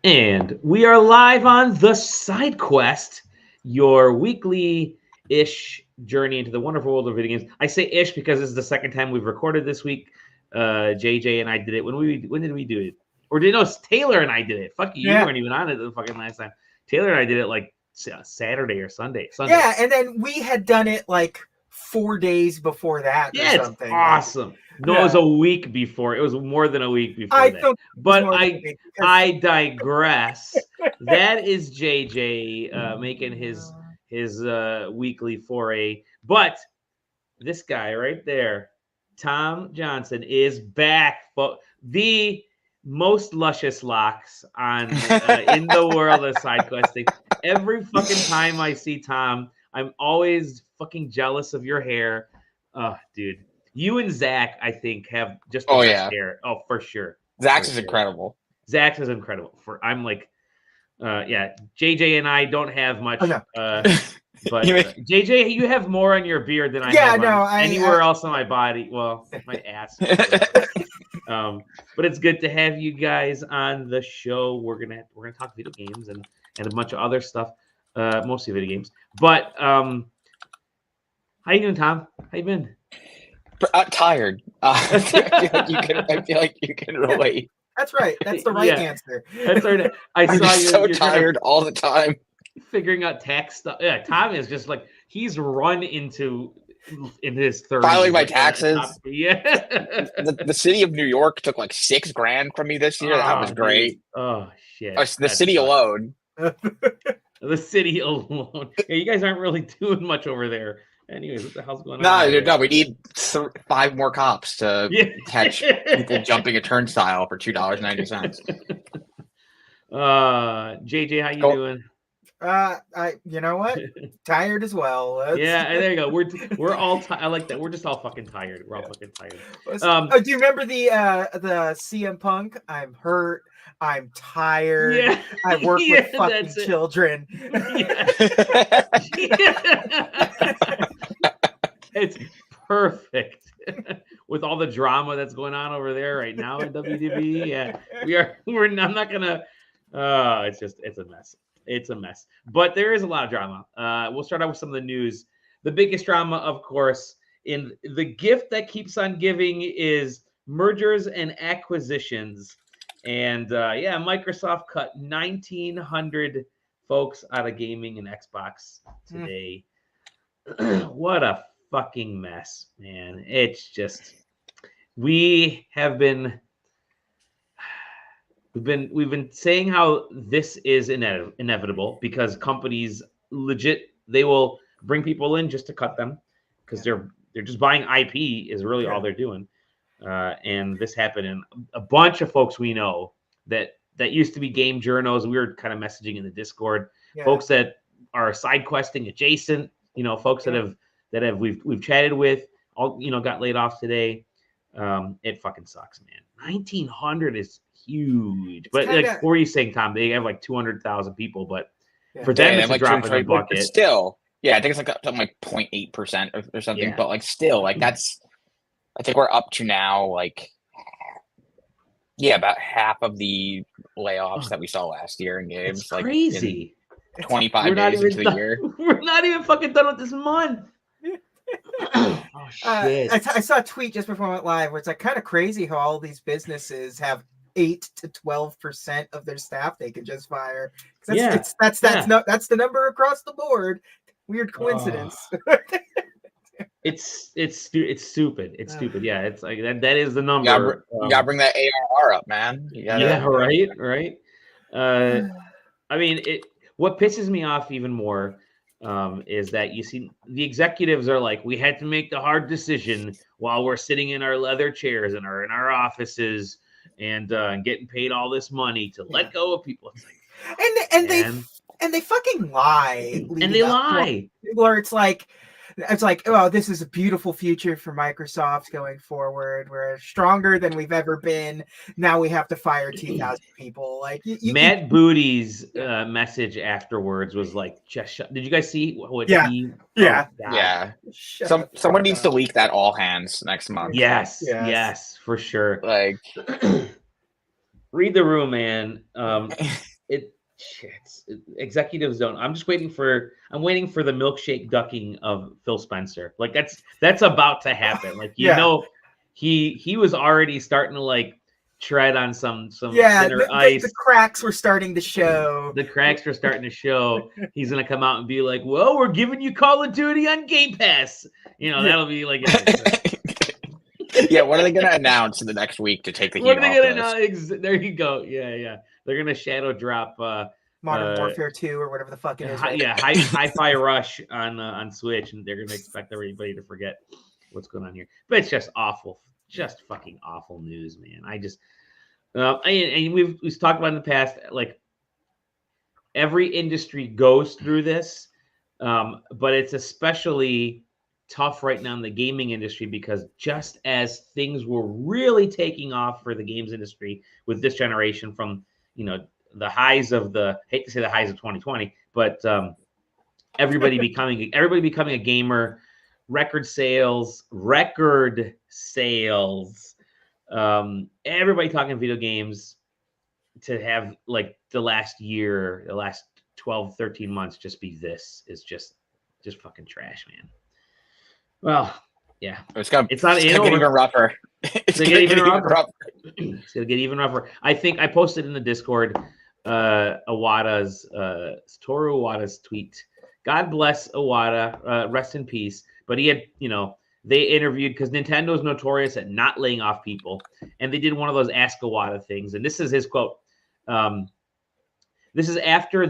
And we are live on the SideQuest, your weekly-ish journey into the wonderful world of video games. I say ish because this is the second time we've recorded this week. JJ and I did it. When did we do it? Or Taylor and I did it. Fuck you, you weren't even on it the fucking last time. Taylor and I did it like Saturday or Sunday. Yeah, and then we had done it like 4 days before that. Yeah, or something. It's awesome. No, it was a week before. It was more than a week before that. But I digress. That is JJ making his weekly foray. But this guy right there, Tom Johnson, is back. The most luscious locks on in the world of SideQuesting. Every fucking time I see Tom, I'm always fucking jealous of your hair. Oh, dude. You and Zach, I think, have just the best hair. Oh, for sure. Zach's is incredible. Zach's is incredible. I'm like, JJ and I don't have much. But JJ, you have more on your beard than I have anywhere else on my body. Well, my ass. But it's good to have you guys on the show. We're gonna talk video games and a bunch of other stuff, mostly video games. But how you doing, Tom? How you been? Tired. I feel like you can relate. That's right. That's the right answer. That's right. I'm so tired all the time. Figuring out tax stuff. Yeah, Tom is just like he's run in his 30s. Filing my taxes. Yeah. The city of New York took like $6,000 from me this year. That was great. Oh shit. The city alone. The city alone. Yeah, you guys aren't really doing much over there. Anyways, what the hell's going on? No, we need 5 more cops to catch people jumping a turnstile for $2.90. JJ, how you doing? You know what? Tired as well. Yeah, there you go. We're all I like that. We're just all fucking tired. We're all fucking tired. Do you remember the CM Punk? I'm hurt. I'm tired. Yeah. I work with fucking children. Yeah. It's perfect with all the drama that's going on over there right now in WWE. Yeah, I'm not gonna. It's a mess. It's a mess. But there is a lot of drama. We'll start out with some of the news. The biggest drama, of course, in the gift that keeps on giving is mergers and acquisitions. And Microsoft cut 1,900 folks out of gaming and Xbox today. What a fucking mess, man. It's just we've been saying how this is inevitable because companies they will bring people in just to cut them because they're just buying IP is really all they're doing. And this happened in a bunch of folks we know that used to be game journos. We were kind of messaging in the Discord, folks that are side questing adjacent, folks that we've chatted with, all got laid off today. It fucking sucks, man. 1,900 is huge. But what were you saying, Tom? They have like 200,000 people, but for them it's a drop in the bucket. Still, I think it's like something like 0.8% or something. Yeah. But like still, like that's. I think we're up to now, like, about half of the layoffs that we saw last year in games. It's like crazy. 25 days into the year. We're not even fucking done with this month. Oh, shit. I saw a tweet just before I went live where it's like kind of crazy how all these businesses have 8 to 12% of their staff they could just fire. That's the number across the board. Weird coincidence. It's stupid. It's stupid. Yeah, it's like that is the number. You gotta bring that ARR up, man. Right. I mean, what pisses me off even more is that you see the executives are like, we had to make the hard decision while we're sitting in our leather chairs and are in our offices and getting paid all this money to let go of people. It's like, and they fucking lie. And they lie. Or it's like, oh, this is a beautiful future for Microsoft going forward. We're stronger than we've ever been. Now we have to fire 2,000 people. Like Matt Booty's message afterwards was like, "Just shut." Did you guys see what? Someone needs to leak that all hands next month. Yes, for sure. Like, read the room, man. executives don't. I'm waiting for the milkshake ducking of Phil Spencer. Like that's about to happen. Like he was already starting to like tread on some thinner ice. The cracks were starting to show. The cracks were starting to show. He's gonna come out and be like, "Well, we're giving you Call of Duty on Game Pass." That'll be like. Yeah, what are they gonna announce in the next week to take the heat off? What are they gonna announce? There you go. Yeah. They're gonna shadow drop Modern Warfare 2 or whatever the fuck it is. Right? Yeah, Hi-Fi Rush on Switch, and they're gonna expect everybody to forget what's going on here. But it's just awful, just fucking awful news, man. I just and we've talked about in the past, like every industry goes through this, but it's especially tough right now in the gaming industry because just as things were really taking off for the games industry with this generation from the highs of hate to say the highs of 2020, but everybody becoming a gamer, record sales, everybody talking video games, to have like the last 12, 13 months just be this is just fucking trash, man. Well, yeah, it's gonna get even rougher. It's gonna get even rougher. It's gonna get even rougher. I think I posted in the Discord Toru Iwata's tweet. God bless Iwata, rest in peace. But he had, they interviewed because Nintendo's notorious at not laying off people, and they did one of those Ask Iwata things. And this is his quote. This is after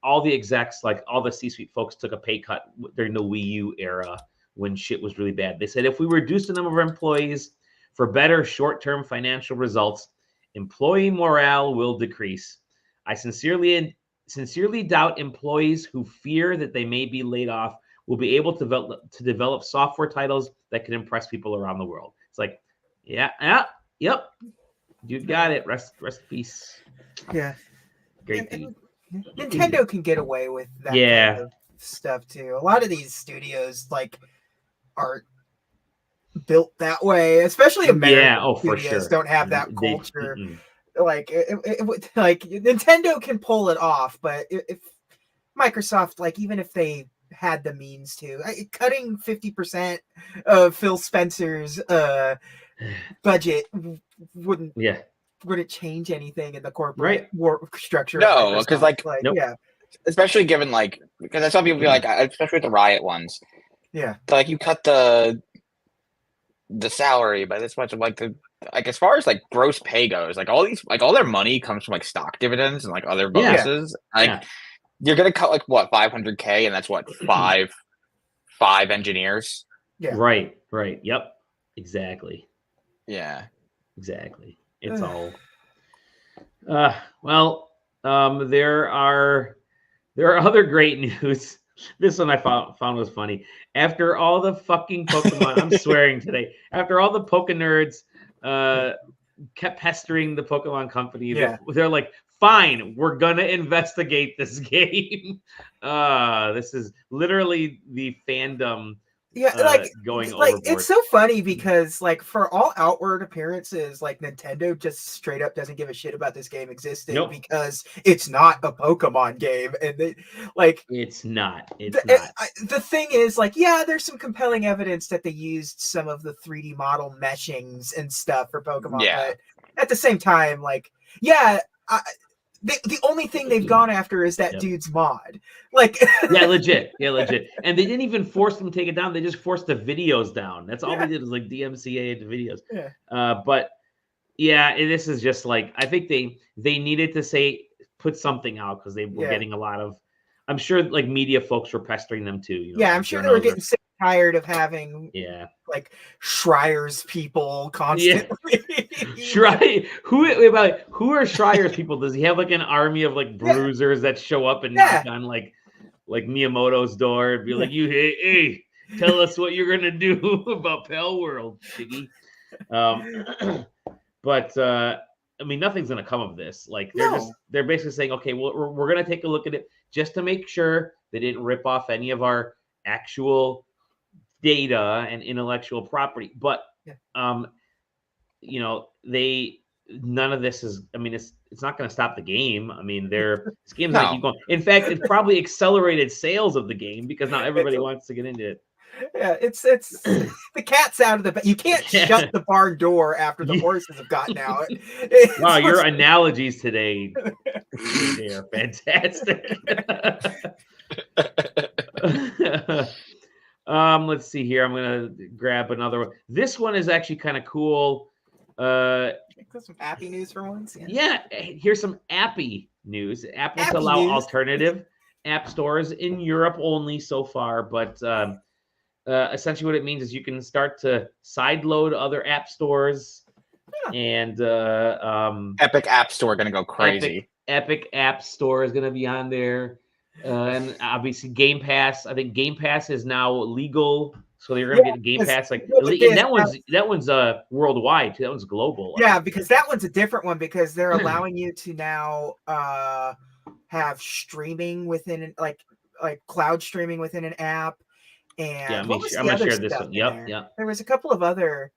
all the execs, like all the C-suite folks, took a pay cut during the Wii U era when shit was really bad. They said, if we reduce the number of employees for better short-term financial results, employee morale will decrease. I sincerely doubt employees who fear that they may be laid off will be able to develop software titles that can impress people around the world. It's like, yep. You got it. Rest in peace. Yeah. Great. Nintendo can get away with that kind of stuff too. A lot of these studios are built that way, especially American studios don't have that culture. Like Nintendo can pull it off, but if Microsoft, even if they had the means to, cutting 50% of Phil Spencer's budget wouldn't change anything in the corporate structure. No, because especially given because I saw people be like, especially with the Riot ones. Yeah, you cut the salary by this much of as far as gross pay goes, all their money comes from stock dividends and other bonuses. You're gonna cut what, $500K, and that's what, five engineers. Yeah. Right. Yep. Exactly. Yeah. Exactly. It's all. There are other great news. This one I found was funny. After all the fucking Pokemon, I'm swearing today. After all the Pokenerds kept pestering the Pokemon company, they're like, fine, we're gonna investigate this game. This is literally the fandom. Going overboard. It's so funny because for all outward appearances, Nintendo just straight up doesn't give a shit about this game existing because it's not a Pokemon game, and it's not. The thing is, there's some compelling evidence that they used some of the 3D model meshings and stuff for Pokemon, but at the same time, the only thing they've gone after is that dude's mod. Legit. And they didn't even force them to take it down. They just forced the videos down. That's all they did was DMCA the videos. This is just I think they needed to put something out because they were getting a lot of, I'm sure media folks were pestering them too. I'm sure they were getting sick and tired of having Schreier's people constantly. Who are Schreier's people? Does he have an army of bruisers that show up and knock on Miyamoto's door and be like, "You hey, tell us what you're gonna do about Pal World, Shiggy." But nothing's gonna come of this. They're basically saying, okay, well, we're gonna take a look at it just to make sure they didn't rip off any of our actual data and intellectual property. But none of this is. I mean, it's not going to stop the game. I mean, this game's going to keep going. In fact, it probably accelerated sales of the game because now everybody wants to get into it. Yeah, it's the cat's out of the bag. You can't shut the barn door after the horses have gotten out. Wow, your analogies today, they are fantastic. Let's see here. I'm gonna grab another one. This one is actually kind of cool. That's some appy news for once. Yeah, here's some appy news. Apple's Appy allow news. alternative app stores in Europe only so far, but essentially what it means is you can start to sideload other app stores, and Epic App Store gonna go crazy. Epic App Store is gonna be on there, and obviously Game Pass. I think Game Pass is now legal, so you're gonna get Game Pass. Like, and that one's worldwide too. That one's global. Yeah, because that one's a different one because they're allowing you to now have streaming within like cloud streaming within an app. And I'm gonna share this one. Yep. There was a couple of other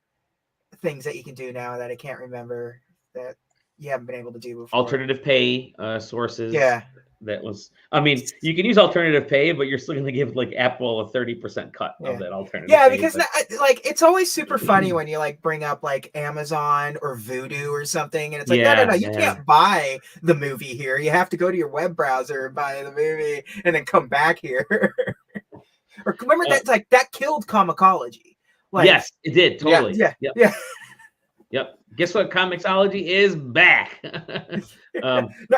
things that you can do now that I can't remember that you haven't been able to do before. Alternative pay sources. Yeah. That was. I mean, you can use alternative pay, but you're still going to give like Apple a 30% cut of that alternative. Yeah, pay, because it's always super funny when you like bring up like Amazon or Vudu or something, and it's like no, you can't buy the movie here. You have to go to your web browser and buy the movie, and then come back here. Or remember that killed Comicology. Like, yes, it did totally. Yeah. Yep. Guess what? Comixology is back.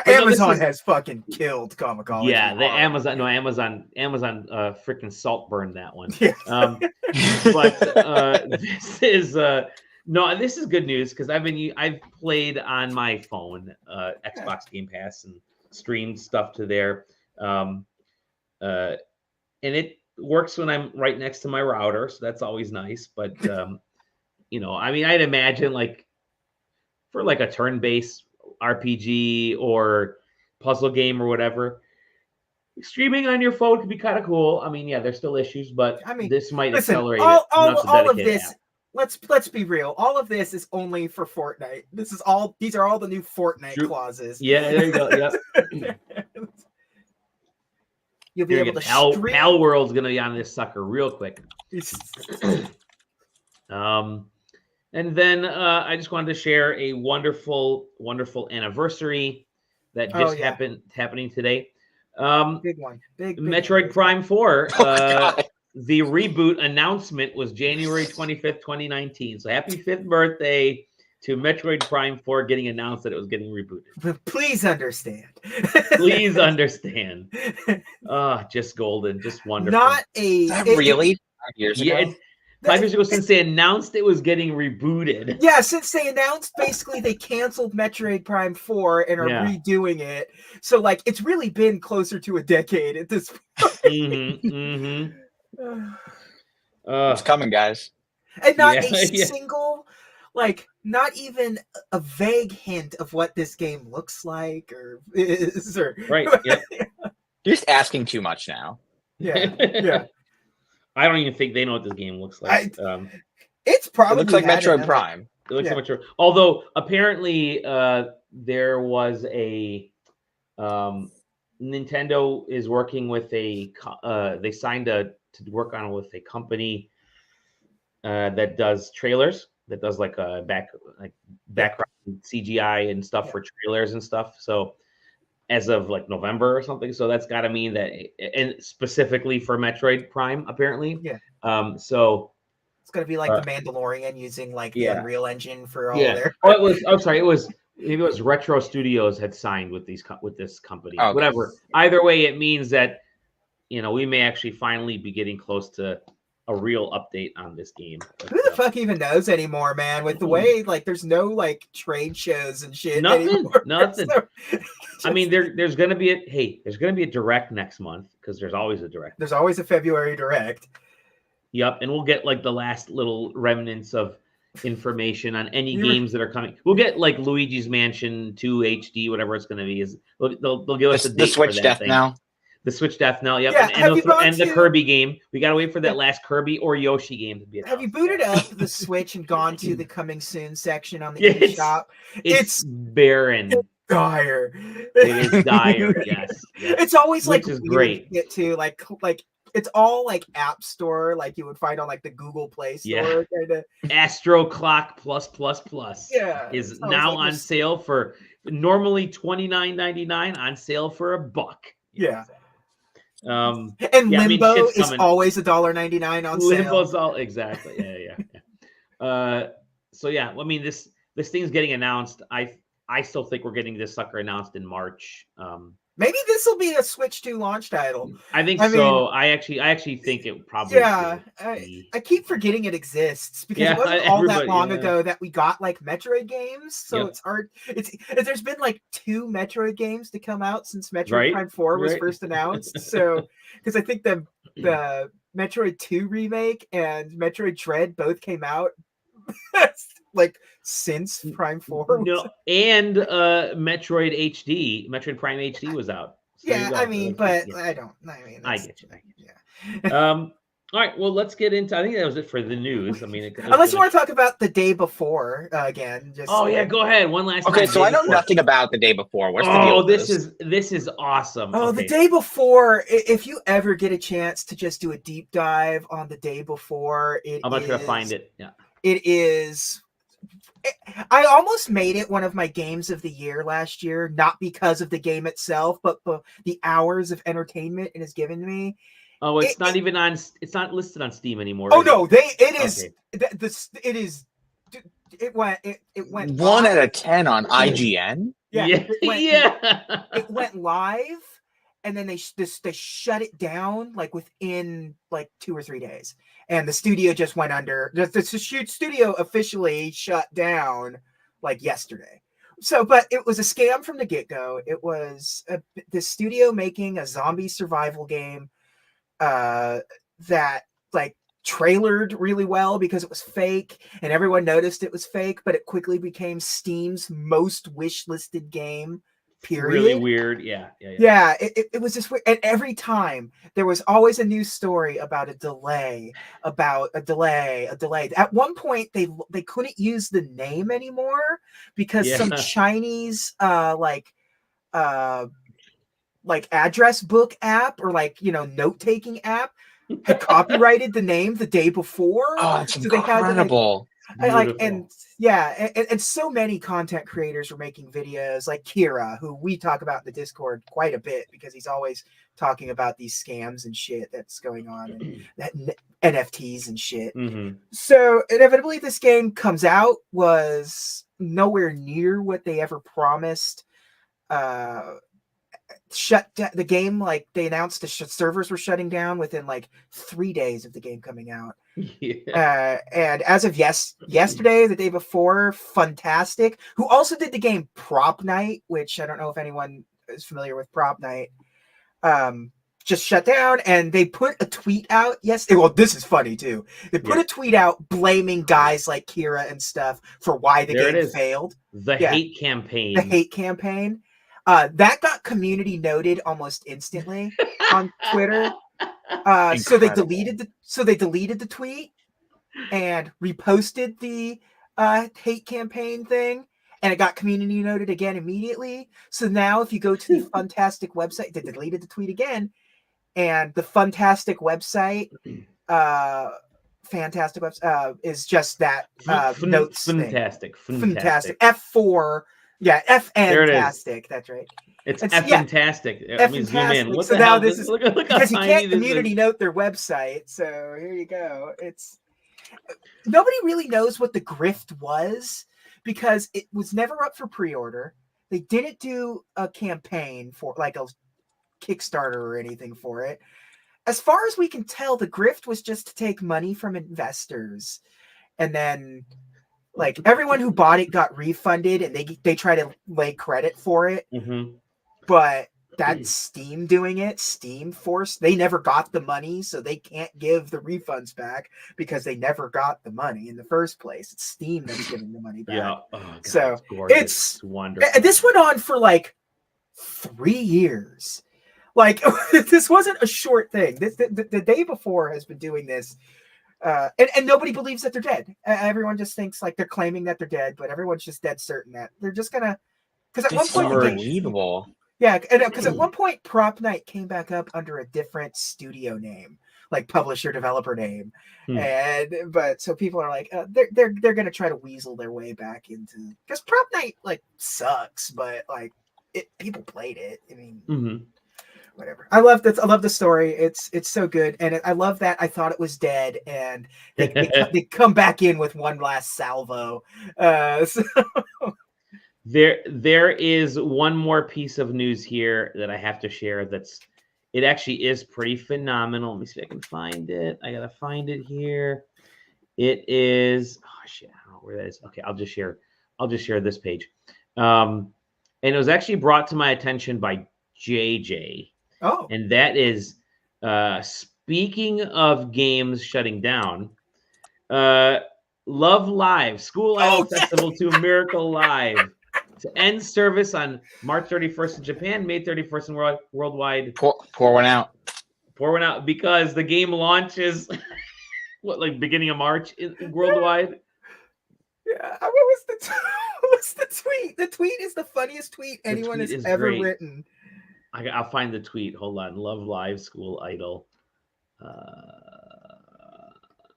Amazon has fucking killed Comicology. Yeah, Amazon freaking salt burned that one. Yeah. But this is this is good news because I've played on my phone Xbox Game Pass and streamed stuff to there, and it works when I'm right next to my router, so that's always nice. But I mean, I'd imagine like for like a turn-based RPG or puzzle game or whatever, streaming on your phone could be kind of cool. I mean, yeah, there's still issues, but this might accelerate all of this. App. Let's be real. All of this is only for Fortnite. These are all the new Fortnite clauses. Yeah, there you go. Yep. You'll be able to stream. Pal World's gonna be on this sucker real quick. And then I just wanted to share a wonderful, wonderful anniversary that just happening today. Big one. Big Metroid Prime 4. The reboot announcement was January 25th, 2019. So happy 5th birthday to Metroid Prime 4 getting announced that it was getting rebooted. Please understand. Please understand. Just golden, just wonderful. Really? 5 years ago? 5 years ago since they announced it was getting rebooted. Yeah, since they announced basically they canceled Metroid Prime 4 and are redoing it. So like it's really been closer to a decade at this point. It's coming, guys. And not a single, not even a vague hint of what this game looks like or is. Right. Yeah. You're just asking too much now. Yeah. I don't even think they know what this game looks like. It's probably it looks like Metroid Prime. It looks like Metroid. Although apparently there was a Nintendo is working with they signed to work on it with a company that does trailers, that does like background CGI and stuff for trailers and stuff. So as of like November or something. So that's got to mean that, and specifically for Metroid Prime, apparently. Yeah. So it's going to be like the Mandalorian using like the Unreal Engine for all their. It was Retro Studios had signed with this company. Oh, whatever. Either way, it means that we may actually finally be getting close to a real update on this game. Who the fuck even knows anymore, man? With the way there's no trade shows and shit. Nothing. So, I mean, there's gonna be a direct next month because there's always a direct. There's always a February direct. Yep, and we'll get the last little remnants of information on any games that are coming. We'll get Luigi's Mansion 2 HD, whatever it's gonna be. They'll give us a date the Switch for that death thing. now. The Switch Death Knell, yep. Yeah, And the Kirby game. We gotta wait for that last Kirby or Yoshi game to be announced. Have you booted up the Switch and gone to the coming soon section on the eShop? It's barren. It's dire. It is dire, yes. It's always Which like is weird great. to get to, like it's all like App Store, like you would find on like the Google Play Store. Kinda. Astro Clock Plus is now like on sale for normally $29.99, on sale for $1. Yeah. And Limbo is always $1.99 on sale. Limbo's all exactly. Yeah. So yeah, I mean this thing's getting announced. I still think we're getting this sucker announced in March. Maybe this will be a Switch 2 launch title. I think so. I actually think it probably. Yeah, I keep forgetting it exists because it wasn't all that long ago that we got like Metroid games. So it's hard. There's been like 2 Metroid games to come out since Metroid Prime 4 was first announced. So because I think the Metroid 2 remake and Metroid Dread both came out like since Prime 4. No, and Metroid Prime HD was out. So I mean, but I get you. Yeah. All right, well, let's get into. I think that was it for the news. I mean, unless you want to talk about the day before again. Go ahead. One last. Okay, so I know nothing about the day before. What's the deal? This is awesome. The day before. If you ever get a chance to just do a deep dive on the day before, I'm not going to find it. Yeah, it is. I almost made it one of my games of the year last year, not because of the game itself, but the hours of entertainment it has given me. Oh, it's not listed on Steam anymore. Oh no, it went 1 out of 10 on IGN. It went live, and then they shut it down like within like 2 or 3 days, and the studio just went under. The studio officially shut down like yesterday. So, but it was a scam from the get-go. It was the studio making a zombie survival game that like trailered really well because it was fake, and everyone noticed it was fake. But it quickly became Steam's most wish-listed game. Period. Really weird. Yeah. It was just weird. And every time there was always a new story about a delay. At one point they couldn't use the name anymore because some Chinese like address book app or note-taking app had copyrighted the name the day before. Oh, it's incredible. And so many content creators were making videos like Kira, who we talk about in the Discord quite a bit because he's always talking about these scams and shit that's going on and that NFTs and shit. Mm-hmm. So inevitably this game comes out, was nowhere near what they ever promised. Shut down the game, like they announced the servers were shutting down within like 3 days of the game coming out. And as of yesterday, the day before, Fantastic, who also did the game Prop Night, which I don't know if anyone is familiar with Prop Night, just shut down, and they put a tweet out yesterday. Well, this is funny too. They put a tweet out blaming guys like Kira and stuff for why the game failed. The hate campaign. The hate campaign. That got community noted almost instantly on Twitter. So they deleted the tweet and reposted the hate campaign thing, and it got community noted again immediately. So now if you go to the Fantastic website, they deleted the tweet again, and the Fantastic website is just that notes fantastic. F4. Yeah, F-fantastic. That's right. It's F-fantastic. Let me zoom in. What so the now hell? This is look because you can't community note their website. So here you go. It's nobody really knows what the grift was because it was never up for pre-order. They didn't do a campaign for like a Kickstarter or anything for it. As far as we can tell, the grift was just to take money from investors, and then like everyone who bought it got refunded, and they try to lay credit for it. Mm-hmm. But that's Steam doing it. Steam forced. They never got the money, so they can't give the refunds back because they never got the money in the first place. It's Steam that's giving the money back. Yeah. Oh, God, so it's wonderful. This went on for like 3 years. Like this wasn't a short thing. The day before has been doing this. And nobody believes that they're dead. Everyone just thinks like they're claiming that they're dead, but everyone's just dead certain that they're just gonna. Because at one point, unbelievable. Yeah, because at one point, Prop Night came back up under a different studio name, like publisher developer name, but so people are like, they're gonna try to weasel their way back into, because Prop Night like sucks, but like people played it. I mean, whatever. I love this. I love the story. It's so good, and I love that. I thought it was dead, and they come back in with one last salvo. So. There is one more piece of news here that I have to share. It actually is pretty phenomenal. Let me see if I can find it. I gotta find it here. It is, oh shit, I don't know where that is. Okay, I'll just share this page. And it was actually brought to my attention by JJ. Oh. And that is, speaking of games shutting down, Love Live, School Idol Festival to Miracle Live. To end service on March 31st in Japan, May 31st in worldwide. Pour one out. Pour one out because the game launches beginning of March worldwide. Yeah, what was the tweet? The tweet is the funniest tweet anyone has ever written. I'll find the tweet. Hold on. Love Live School Idol.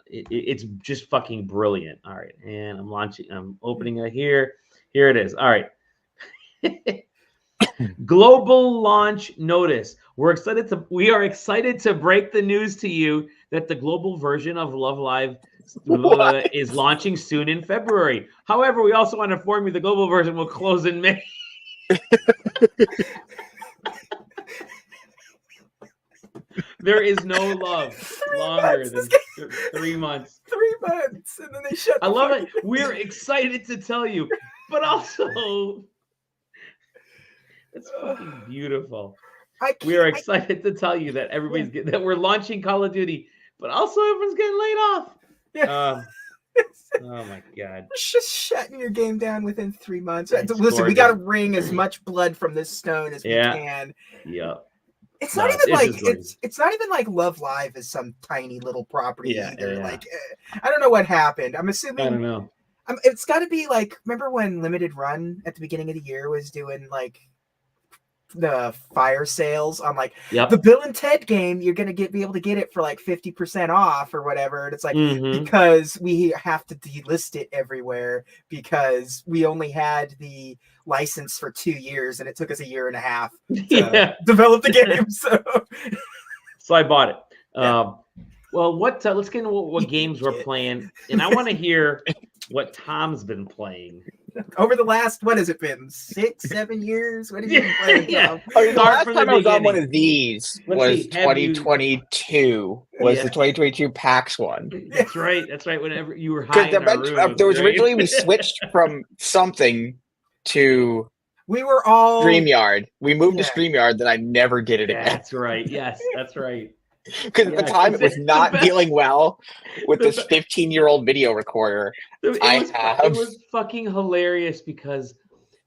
It's just fucking brilliant. All right, and I'm opening it here. Here it is. All right. Global launch notice. We are excited to break the news to you that the global version of Love Live is launching soon in February. However, we also want to inform you the global version will close in May. There is no love longer than 3 months. 3 months, and then they shut. I love it. We're excited to tell you, but also it's fucking beautiful. We are excited to tell you that that we're launching Call of Duty, but also everyone's getting laid off. Yeah. Oh my god! Just shutting your game down within 3 months. Listen, we got to wring as much blood from this stone as we can. Yeah. It's not even like it's not even like Love Live is some tiny little property either. Yeah. Like I don't know what happened. I'm assuming. I don't know. It's got to be like, remember when Limited Run at the beginning of the year was doing like the fire sales on like the Bill and Ted game? You're gonna be able to get it for like 50% off or whatever. And it's like because we have to delist it everywhere because we only had the license for 2 years and it took us a year and a half to develop the game. So I bought it. Well, let's get into what games we're playing, and I want to hear what Tom's been playing over the last, what has it been, 6-7 years? What have you been playing? The last time I was on one of these was 2022. Was the 2022 PAX one? That's right. Whenever you were high in our room, there was originally we switched from something to we were all StreamYard. We moved to StreamYard, then I never did it again. That's right. Yes, that's right. Because at the time it was not dealing well with this 15-year-old video recorder. It was fucking hilarious because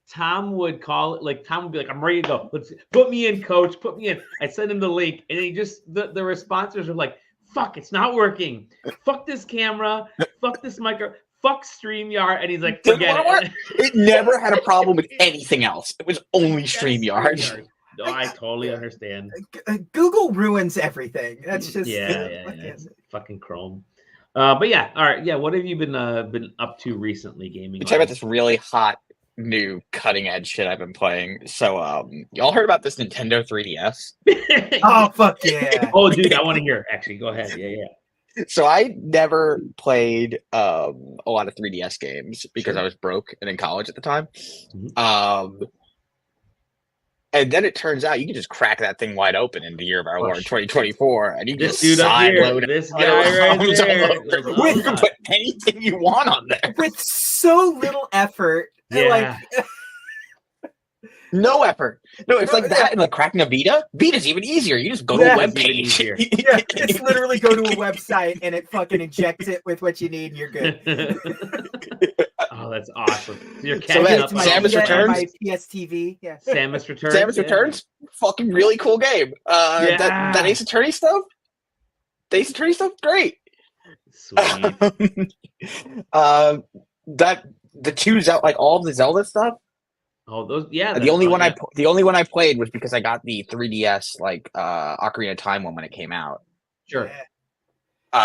Tom would call it, Tom would be like, I'm ready to go. Let's put me in, coach. Put me in. I send him the link, and he just the responders are like, fuck, it's not working. Fuck this camera. Fuck this micro. Fuck StreamYard. And he's like, forget it. It never had a problem with anything else. It was only StreamYard. No, I totally understand. Google ruins everything. That's just fucking Chrome. But yeah, all right, yeah. What have you been up to recently, gaming? Talk about this really hot new cutting edge shit I've been playing. So, y'all heard about this Nintendo 3DS? Oh fuck yeah! Oh dude, I want to hear. Actually, go ahead. Yeah. So I never played a lot of 3DS games because I was broke and in college at the time. And then it turns out you can just crack that thing wide open in the year of our Lord 2024, and you just sideload this guy right there. You can put anything you want on there with so little effort. Yeah. No effort. No, it's like that and like cracking a Vita. Vita's even easier. You just go to a web page. It's literally go to a website and it fucking injects it with what you need and you're good. Oh, that's awesome. So you're So catching then, up on Samus all the Returns? My PSTV. Yeah. Samus Returns. Samus Returns, fucking really cool game. That Ace Attorney stuff, great. Sweet. That the two like all of the Zelda stuff. Oh, those yeah. The only one I played was because I got the 3DS like Ocarina of Time one when it came out. Sure.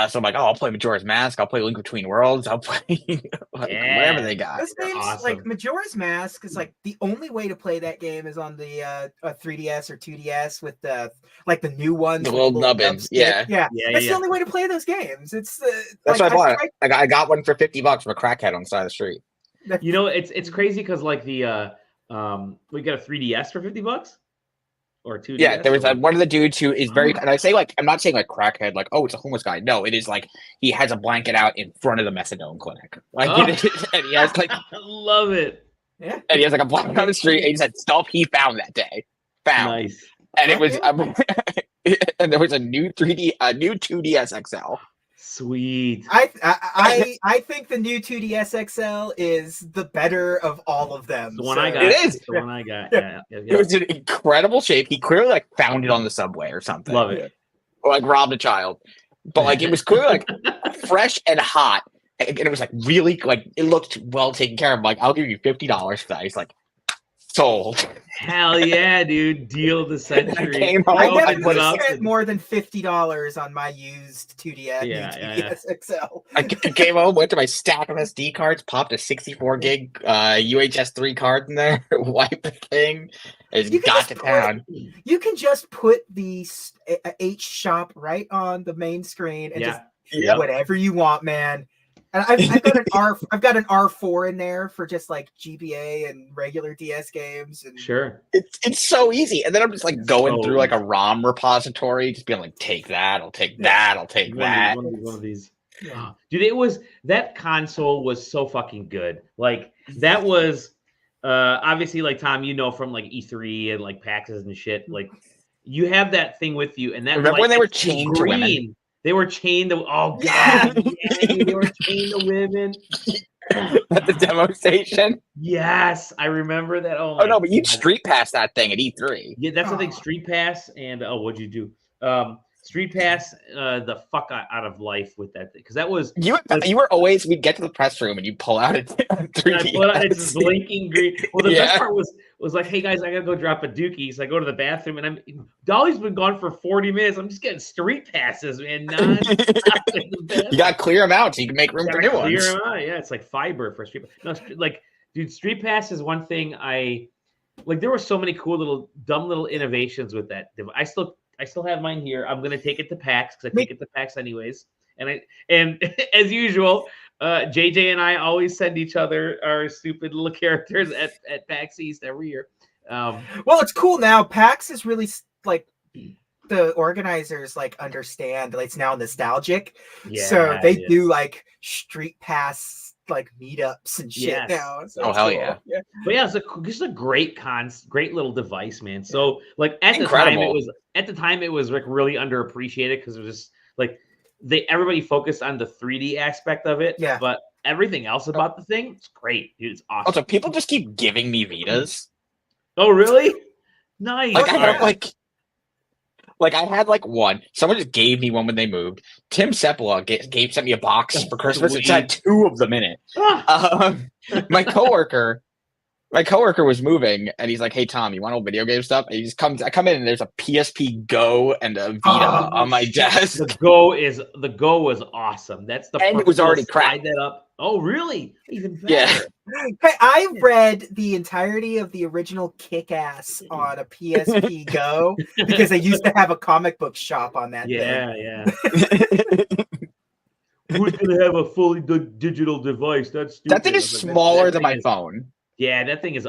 So I'm like, I'll play Majora's Mask. I'll play Link Between Worlds. I'll play whatever they got. Those games, awesome. like Majora's Mask, is like the only way to play that game is on the 3DS or 2DS with the new ones, the little nubbins. Yeah. That's the only way to play those games. It's that's what I bought. I got one for $50 from a crackhead on the side of the street. You know, it's crazy because like we got a 3DS for $50. Or 2DS. Yeah, there was one of the dudes who is very, and I say like, I'm not saying like crackhead, like, oh, it's a homeless guy. No, it is like he has a blanket out in front of the methadone clinic. Like, and he has like, I love it. Yeah, and he has like a blanket on the street, and he said stuff he found that day. Nice. And it was, and there was a new 2DS XL. Sweet. I think the new 2DS XL is the better of all of them. The one I got. It is the one I got. Yeah. It was in incredible shape. He clearly like found it on the subway or something. Love it. Or like robbed a child. But like it was clearly like fresh and hot. And it was like really like it looked well taken care of. I'm like, I'll give you $50 for that. He's like, sold. Hell yeah, dude. Deal of the century. I came home, I never spent more than $50 on my used 2DS XL. I came home, went to my stack of SD cards, popped a 64 gig UHS 3 card in there, wiped the thing, and got to town. You can just put the H shop right on the main screen and just whatever you want, man. And I've got an R4 in there for just like GBA and regular DS games. And sure, it's so easy. And then I'm just like going through like a ROM repository, just being like, take that, I'll take that, I'll take that. One of these. Yeah. Dude, that console was so fucking good. Like that was obviously like Tom, you know, from like E3 and like PAXs and shit. Like you have that thing with you, and that remember when they were chained to women. They were chained to they were chained to women at the demo station. Yes, I remember that. Oh no, but you'd street pass that thing at E3. Yeah, that's the thing. Street pass and what'd you do? Street pass the fuck out of life with that thing because that was you were always we'd get to the press room and you pull out a 3D. It's blinking green. Well, the best part was like, hey guys, I gotta go drop a dookie. So I go to the bathroom and Dolly's been gone for 40 minutes. I'm just getting street passes, man. You gotta clear them out so you can make room for new ones. Clear them out. Yeah, it's like fiber for street. No, like dude, street pass is one thing I like. There were so many cool dumb little innovations with that. I still have mine here. I'm gonna take it to PAX because I take it to PAX anyways. And as usual, JJ and I always send each other our stupid little characters at PAX East every year. Well, it's cool now. PAX is really like the organizers like understand that it's now nostalgic. Yeah, so they do like street pass like meetups and shit now. So hell cool. Yeah. But yeah, it's a great little device, man. So like at the time it was like really underappreciated because it was just like everybody focused on the 3D aspect of it. Yeah. But everything else about the thing, it's great, dude. It's awesome. Also, people just keep giving me Vitas. Oh, really? Nice. Like I had like one. Someone just gave me one when they moved. Tim Seppala sent me a box for Christmas. It had 2 of them in it. My coworker was moving, and he's like, "Hey Tom, you want old video game stuff?" And he just comes. I come in, and there's a PSP Go and a Vita on my desk. The Go was awesome. That's the and it was already cracked. That up. Oh, really? Even better. Yeah. Hey, I read the entirety of the original Kick-Ass on a PSP Go because they used to have a comic book shop on that. Yeah. Who's gonna have a fully digital device? That's stupid. That thing is smaller than my phone. Yeah, that thing was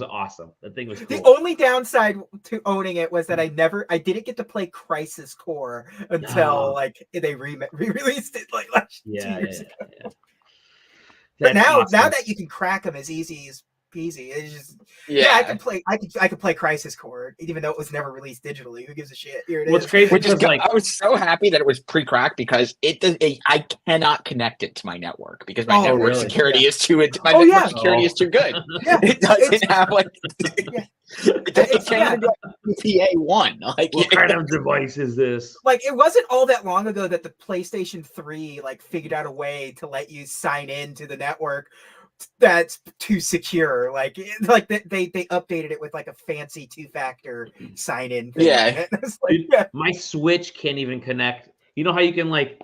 awesome. That thing was cool. The only downside to owning it was that I didn't get to play Crisis Core until like they re-released it like last 2 years ago. Yeah. But now that you can crack them as easy as peasy. It's just Yeah. I could play Crisis Core even though it was never released digitally. Who gives a shit? Here it What's is. crazy Which is is like I was so happy that it was pre-cracked because I cannot connect it to my network because my network really? security is too is too good. Yeah, It doesn't have like Yeah. it can't even do PA1. Like what kind of device is this? Like it wasn't all that long ago that the PlayStation 3 like figured out a way to let you sign in to the network that's too secure. Like they updated it with like a fancy 2-factor sign in thing. Yeah. Like, my Switch can't even connect. You know how you can like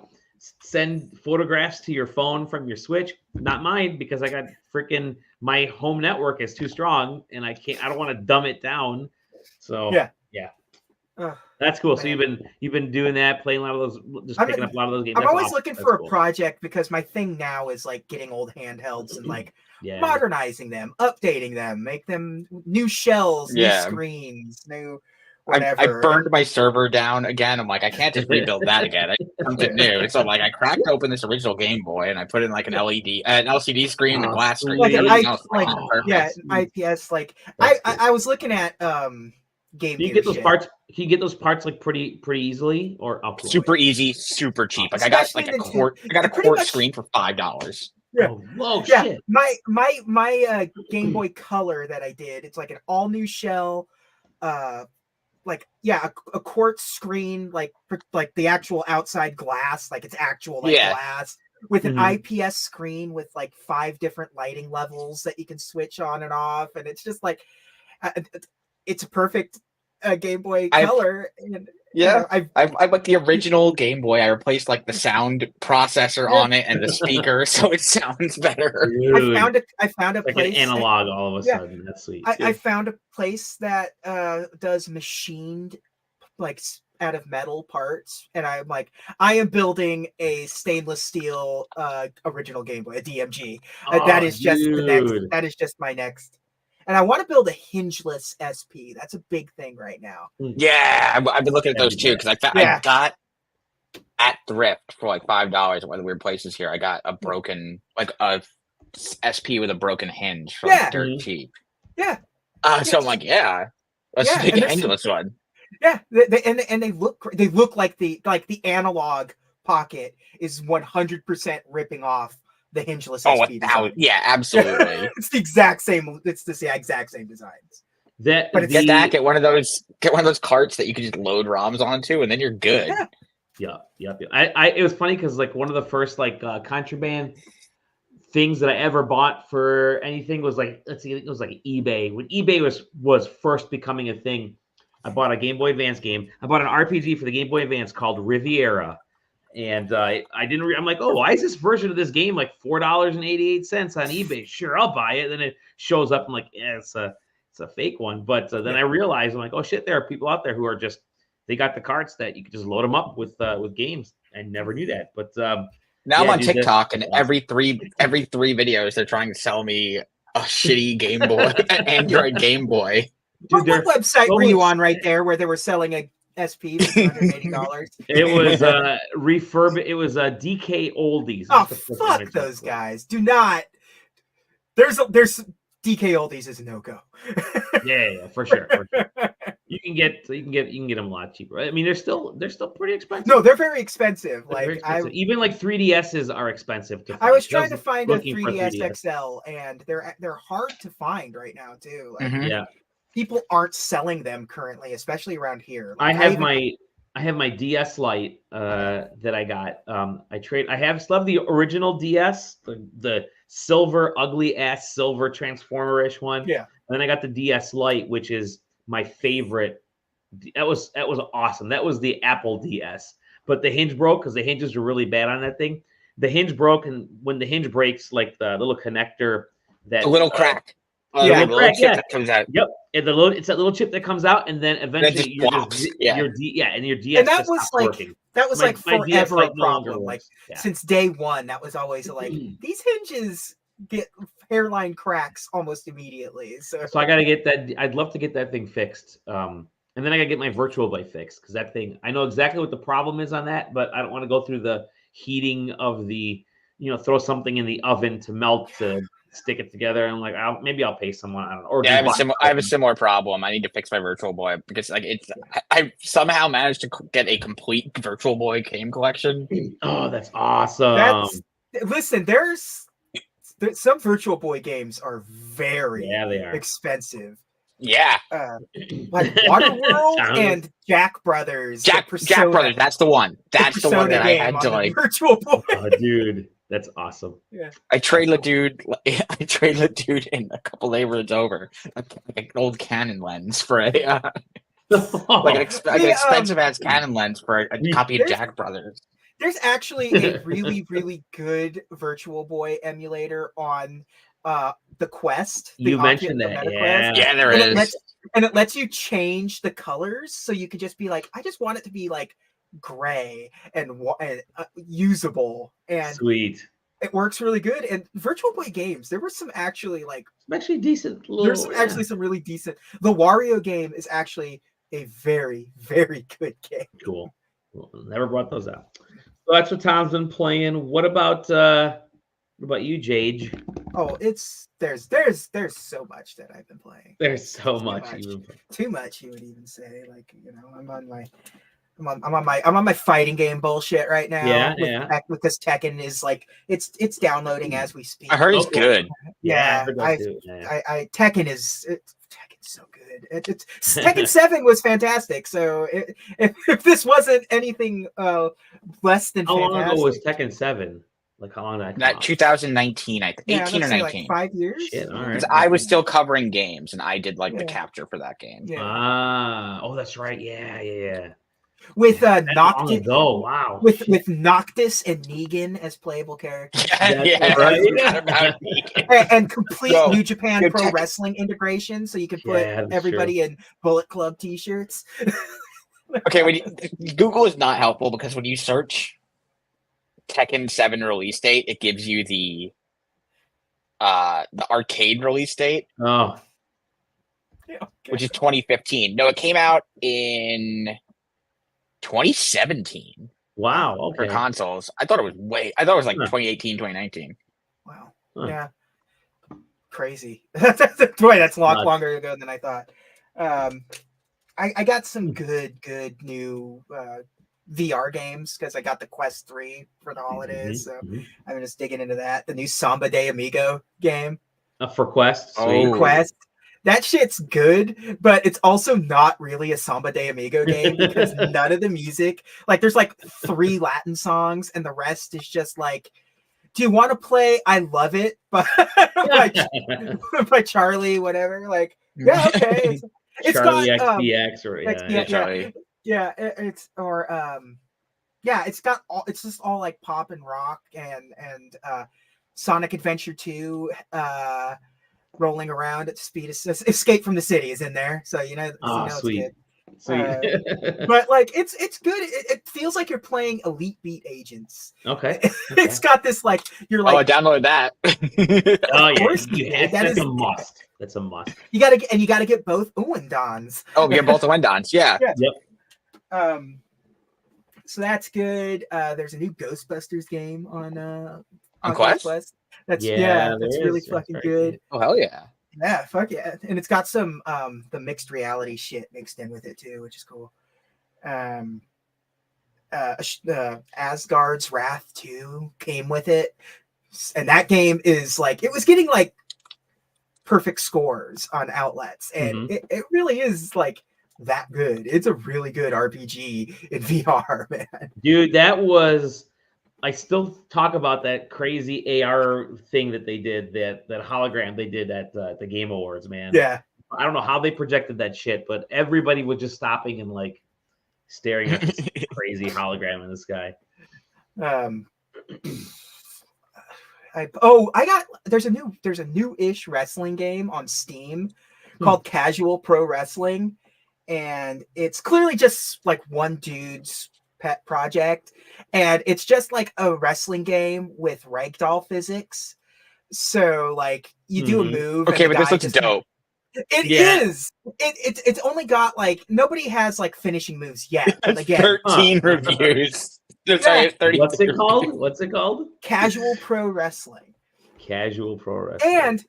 send photographs to your phone from your Switch? Not mine, because I got freaking my home network is too strong and I don't want to dumb it down. So yeah. That's cool. So you've been doing that, playing a lot of those, just picking up a lot of those games. I'm always looking for a project because my thing now is like getting old handhelds and like modernizing them, updating them, make them new shells, new screens, new whatever. I burned my server down again. I'm like, I can't just rebuild that again. I need something new. So like I cracked open this original Game Boy and I put in like an LCD screen, the glass screen, like an IPS. That's I was looking at Game. Can you get those parts? Can you get those parts like pretty easily or super easy, super cheap? Like I got like a quart. I got a quart screen for $5. Yeah. Oh, whoa, shit. My Game Boy Color that I did, it's like an all new shell, a quartz screen, like the actual outside glass, like it's actual glass with an IPS screen with like 5 different lighting levels that you can switch on and off, and it's just like it's a perfect Game Boy Color. I like the original Game Boy. I replaced like the sound processor on it and the speaker, so it sounds better. Dude. I found a like place an analog all of a sudden. That's sweet. I found a place that does machined like out of metal parts, and I'm like, I am building a stainless steel original Game Boy, a DMG. That is just the next. That is just my next. And I want to build a hingeless SP. That's a big thing right now. Yeah, I've been looking at those too because I got at thrift for like $5 at one of the weird places here. I got a broken like a SP with a broken hinge for like dirt cheap. Yeah. So I'm like, let's make a hingeless one. Yeah, they look like the analog pocket is 100% ripping off the hingeless SP design. Yeah, absolutely. It's the exact same. It's the exact same designs. Get one of those carts that you can just load ROMs onto, and then you're good. Yeah. It was funny because like one of the first like contraband things that I ever bought for anything was like, let's see, it was like eBay. When eBay was first becoming a thing, I bought a Game Boy Advance game. I bought an RPG for the Game Boy Advance called Riviera. And I'm like, oh, why is this version of this game like $4.88 on eBay? Sure, I'll buy it. Then it shows up. I'm like, it's a fake one. But then I realized, I'm like, oh shit, there are people out there who are they got the carts that you can just load them up with games. I never knew that. But now I'm on TikTok, and every three videos they're trying to sell me a shitty Game Boy, Android Game Boy. Dude, what website were you on right there where they were selling a SP for $280? It was it was DK Oldies. Oh, fuck those guys. Do not. There's DK Oldies is a no-go. yeah, for sure. You can get them a lot cheaper. I mean, they're still pretty expensive. No, they're very expensive. Even like 3DSs are expensive to find. I was trying to find a 3DS XL, and they're hard to find right now too. Like, people aren't selling them currently, especially around here. Like, I have my DS Lite that I got. I still have the original DS, the silver, ugly ass silver transformer-ish one. Yeah. And then I got the DS Lite, which is my favorite. That was awesome. That was the Apple DS. But the hinge broke because the hinges were really bad on that thing. The hinge broke, and when the hinge breaks, like the little connector a little crack. That comes out. Yep. And it's that little chip that comes out, and then eventually your DS. And that was like working. Forever a problem. Like since day one, that was always like these hinges get hairline cracks almost immediately. So I got to get that. I'd love to get that thing fixed. And then I got to get my Virtual Boy fixed because that thing. I know exactly what the problem is on that, but I don't want to go through the heating of the. Throw something in the oven to melt the stick it together. And I'm like, maybe I'll pay someone. I don't know. Or Yeah, just I have a similar problem. I need to fix my Virtual Boy because like I somehow managed to get a complete Virtual Boy game collection. Oh, that's awesome. Listen, there's some Virtual Boy games are very they are expensive. Yeah, like Waterworld and Jack Brothers. Jack Brothers. That's the one. That's the one that I had to like. Virtual Boy. Oh, dude, that's awesome. Yeah. I trade the dude in a couple neighborhoods over like an old Canon lens for a like an expensive ass Canon lens for a copy of Jack Brothers. There's actually a really, really good Virtual Boy emulator on the Quest. You mentioned that, yeah, there is. And it lets you change the colors, so you could just be like, I just want it to be like gray and usable. And sweet. It works really good. And Virtual Boy games, there were some actually like decent. There's actually some really decent. The Wario game is actually a very, very good game. Cool. Well, never brought those out. So that's what Tom's been playing. What about you, Jade? Oh, there's so much that I've been playing. There's so much. Too much, you would even say. Like, you know, I'm on my fighting game bullshit right now. Yeah, Because Tekken is like it's downloading as we speak. I heard it's good. Yeah, Tekken is Tekken's so good. Tekken 7 was fantastic. So if this wasn't anything less than how fantastic, long ago was Tekken 7? Like how long did that? 2019, I think. 18 or 19. Like 5 years. Shit, all right. I was still covering games, and I did like the capture for that game. Yeah. Oh, that's right. Yeah. With Noctis. Oh, wow. With Noctis and Negan as playable characters. Right. And complete New Japan Pro Wrestling integration, so you can put everybody in Bullet Club t-shirts. Okay, Google is not helpful because when you search Tekken 7 release date, it gives you the arcade release date. Oh. Yeah, okay. Which is 2015. No, it came out in 2017. Wow. Okay. For consoles. I thought it was like 2018, 2019. Wow. Huh. Yeah. Crazy. Boy, that's a lot longer ago than I thought. I got some good new VR games because I got the Quest 3 for the holidays. So I'm just digging into that. The new Samba de Amigo game. For Quest? Quest. That shit's good, but it's also not really a Samba de Amigo game because none of the music, like there's like 3 Latin songs and the rest is just like, do you want to play I Love It by Charlie, whatever? Like, yeah, okay. It's Charlie got XBX or it's just all like pop and rock and Sonic Adventure 2 rolling around at speed. Escape from the City is in there, so you know sweet. It's good. But like it's good. It feels like you're playing Elite Beat Agents. Okay. It's got this like you're like. Oh, I downloaded that. Oh yeah, that's a must. That's a must. You gotta get both Uwendons. Oh, yeah, both Uwendons. Yeah. Yep. So that's good. There's a new Ghostbusters game on Quest. That's really fucking good. Oh hell yeah. Yeah, fuck yeah. And it's got some the mixed reality shit mixed in with it too, which is cool. Asgard's Wrath 2 came with it. And that game is like it was getting like perfect scores on outlets. And it really is like that good. It's a really good RPG in VR, man. Dude, that was I still talk about that crazy AR thing that they did, that hologram they did at the Game Awards, man. Yeah. I don't know how they projected that shit, but everybody was just stopping and like staring at this crazy hologram in the sky. There's a new-ish wrestling game on Steam called Casual Pro Wrestling, and it's clearly just like one dude's pet project, and it's just like a wrestling game with ragdoll physics. So like you do a move. Okay, but this looks dope. It is. It's only got like nobody has like finishing moves yet. But again, 13 reviews. Sorry, 30. What's it called? Casual Pro Wrestling. Casual pro wrestling. And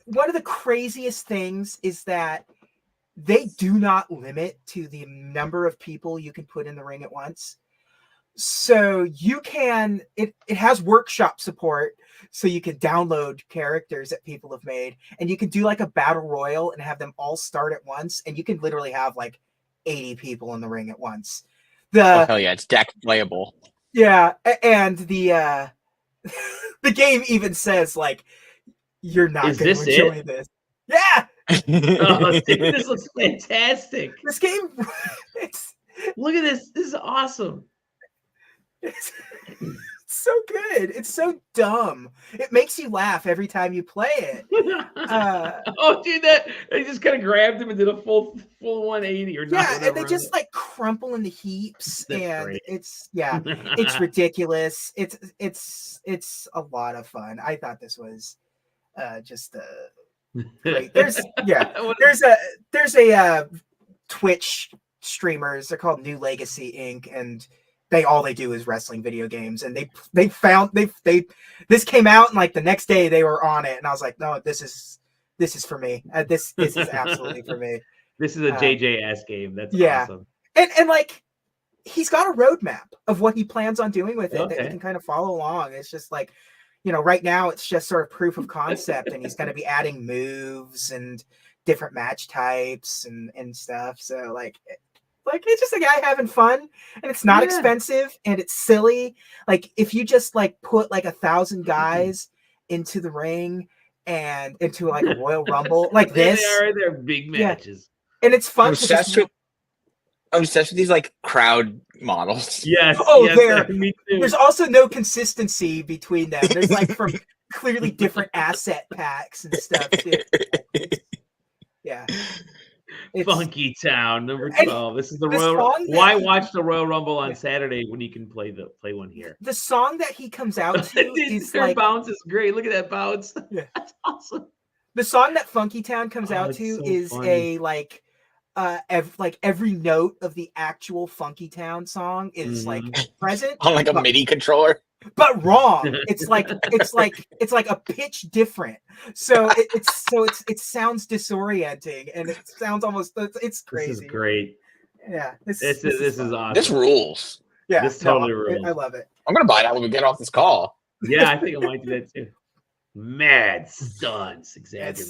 one of the craziest things is that they do not limit to the number of people you can put in the ring at once. So you can, it has workshop support, so you can download characters that people have made, and you can do like a battle royal and have them all start at once, and you can literally have like 80 people in the ring at once. Oh hell yeah, it's deck playable. Yeah, and the the game even says like, you're not going to enjoy this. Yeah. Oh, dude, this looks fantastic. This game, look at this. This is awesome. It's so good. It's so dumb. It makes you laugh every time you play it. Oh, dude, that they just kind of grabbed him and did a full 180 or not. Yeah, and they just like crumple into heaps, and great. it's ridiculous. It's a lot of fun. I thought this was just great. There's a Twitch streamers. They're called New Legacy Inc. and they do is wrestling video games, and they found this came out, and like the next day they were on it, and I was like, no, this is for me. This is absolutely for me. This is a JJS game. That's awesome. And like he's got a roadmap of what he plans on doing with it that you can kind of follow along. It's just like, right now it's just sort of proof of concept, and he's going to be adding moves and different match types and stuff. So like it's just a guy having fun, and it's not expensive, and it's silly. Like if you just like put like 1,000 guys into the ring and into like a Royal Rumble like this, they're big matches, and it's fun. I'm obsessed with these like crowd models. Yes. There's also no consistency between them. There's like from clearly different asset packs and stuff too. It's Funky Town number 12. This is the Royal. Why watch the Royal Rumble on Saturday when you can play one here? The song that he comes out to is like bounce is great. Look at that bounce. Yeah. That's awesome. The song that Funky Town comes out to is funny. Every note of the actual Funky Town song is like present on like a MIDI controller, but wrong. It's like a pitch different. So it sounds disorienting, and it sounds almost it's crazy. This is great. Yeah, this is awesome. This rules. Yeah, this totally rules. I love it. I'm gonna buy that when we get off this call. Yeah, I think I might do that too. Mad stunts, exactly.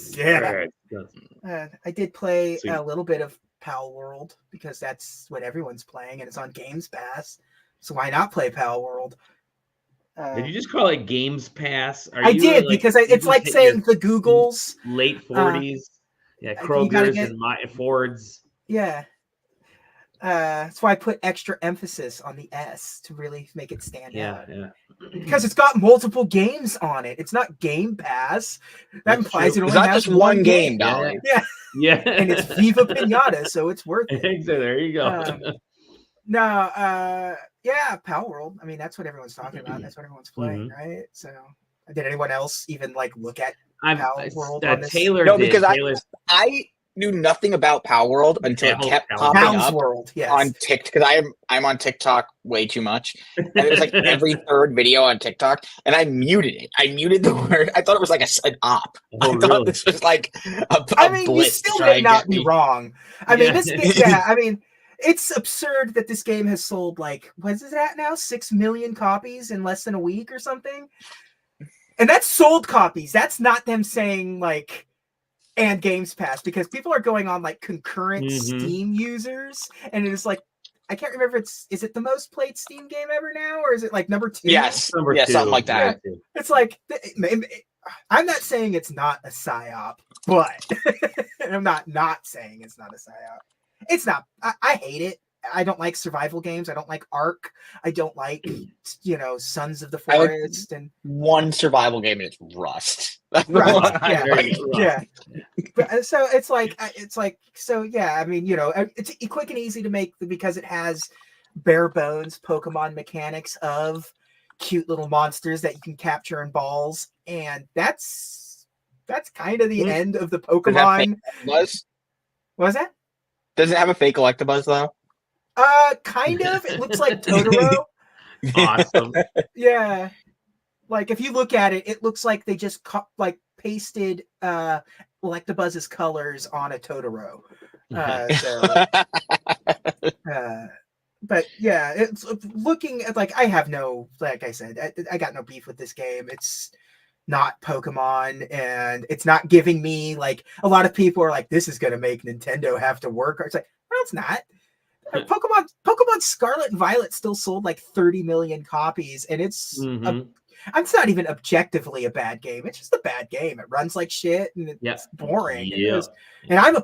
I did play a little bit of Pal World because that's what everyone's playing, and it's on Games Pass. So why not play Pal World? Did you just call it Games Pass? I did, because it's like saying the Googles. Late 40s. Kroger's and Ford's. Yeah. That's why I put extra emphasis on the S to really make it stand out. Yeah. Because it's got multiple games on it. It's not Game Pass. That implies it only has just one game, Dolly. Yeah. And it's Viva Pinata, so it's worth it. So there you go. Pal World. I mean, that's what everyone's talking about. That's what everyone's playing, right? So, did anyone else even like look at Pal World? Taylor no, did. Because I knew nothing about Pal World until it kept popping up on TikTok, because I'm on TikTok way too much, and there's like every third video on TikTok, and I muted it. I muted the word. I thought it was like an op. I thought this was like a blitz. You still may not be wrong. I mean, this I mean, it's absurd that this game has sold like, what is that now? 6 million copies in less than a week or something. And that's sold copies. That's not them saying like, and Games Pass, because people are going on like concurrent Steam users, and it's like, I can't remember. Is it the most played Steam game ever now, or is it like number 2? Yes, number 2, something like that. Yeah. It's like, I'm not saying it's not a psyop, but I'm not saying it's not a psyop. It's not. I hate it. I don't like survival games. I don't like Ark. I don't like, Sons of the Forest. And one survival game is Rust. Yeah. But, so it's like, I mean, it's quick and easy to make because it has bare bones Pokemon mechanics of cute little monsters that you can capture in balls, and that's kind of the end of the Pokemon. What was that? Does it have a fake Electabuzz though? Kind of. It looks like Totoro. Awesome. Yeah. Like if you look at it, it looks like they just pasted Electabuzz's colors on a Totoro. But yeah, it's looking at like I have no, like I said, I got no beef with this game. It's not Pokemon, and it's not giving me like a lot of people are like, this is gonna make Nintendo have to work. It's like, no, it's not. Pokemon Scarlet and Violet still sold like 30 million copies, and it's it's not even objectively a bad game. It's just a bad game. It runs like shit, and it's boring. And I'm a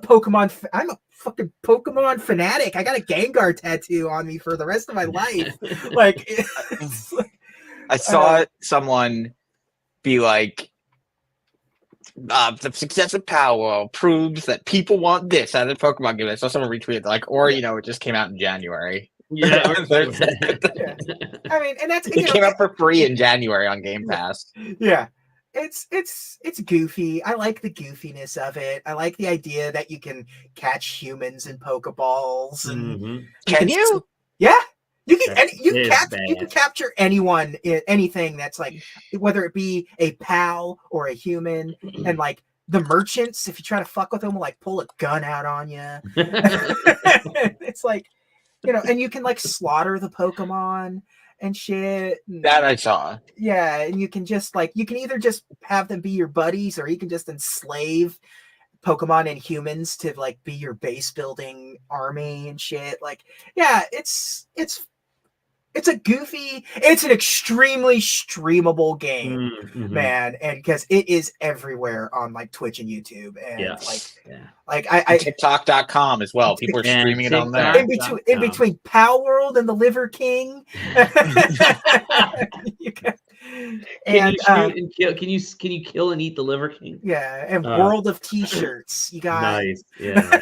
fucking Pokemon fanatic. I got a Gengar tattoo on me for the rest of my life. Like, I saw someone be like, the success of Power proves that people want this out of the Pokemon game. I saw someone retweet like, or it just came out in January. Yeah. I mean, and that's it came out for free in January on Game Pass. Yeah. It's goofy. I like the goofiness of it. I like the idea that you can catch humans in Pokeballs. And Can you? Yeah. You can capture anyone in anything that's like, whether it be a pal or a human, and like the merchants, if you try to fuck with them, will like pull a gun out on you. It's like, and you can like slaughter the Pokemon and shit. That I saw. Yeah, and you can just like, you can either just have them be your buddies, or you can just enslave Pokemon and humans to like be your base building army and shit. Like, yeah, it's an extremely streamable game, man, and because it is everywhere on like Twitch and YouTube, and I TikTok.com as well. People are streaming it on there. In between Pal World and the Liver King. Can you kill and eat the Liver King? Yeah, and World of T-shirts. You got nice. Yeah.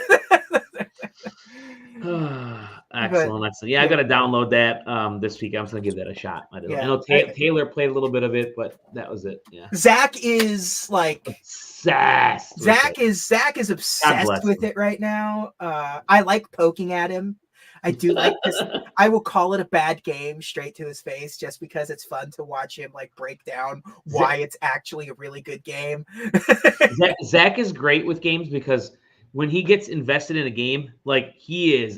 Excellent. Yeah, I got to download that this week. I'm just gonna give that a shot. I know Taylor played a little bit of it, but that was it. Yeah. Zach is like obsessed. Zach is obsessed with it right now. I like poking at him. I do like this. I will call it a bad game straight to his face, just because it's fun to watch him like break down why it's actually a really good game. Zach is great with games because when he gets invested in a game, like he is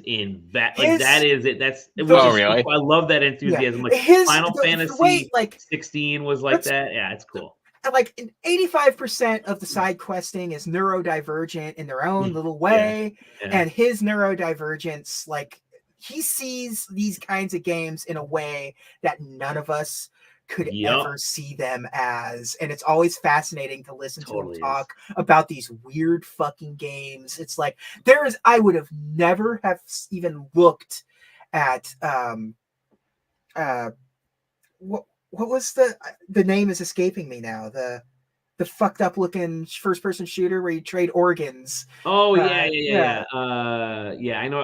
that is it. Really? I love that enthusiasm. Yeah. Like Final Fantasy 16 was like that. Yeah, it's cool. Like 85% of the side questing is neurodivergent in their own little way, and his neurodivergence, like he sees these kinds of games in a way that none of us could ever see them as, and it's always fascinating to listen to him talk about these weird fucking games. It's like I would have never have even looked at what was the name is escaping me now, the fucked up looking first person shooter where you trade organs. I know.